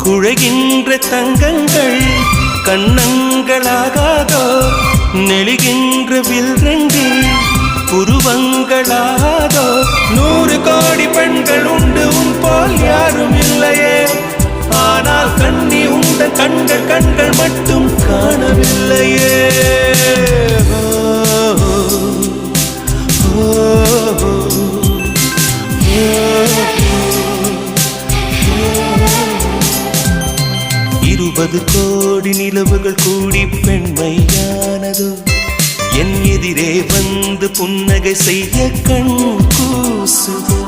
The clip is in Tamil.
குழைகின்ற தங்கங்கள் கண்ணங்களாகாதோ நெளிகின்ற வில்ரங்கில் புருவங்களாகாதோ 100 கோடி பெண்கள் உண்டு உன் போல் யாரும் இல்லையே ஆனால் கண்ணி உண்ட கண்கள் மட்டும் காணவில்லையே இருபது கோடி நிலவுகள் கூடி பெண்மையானதோ என் எதிரே வந்து புன்னகை செய்ய கண் கூசுதோ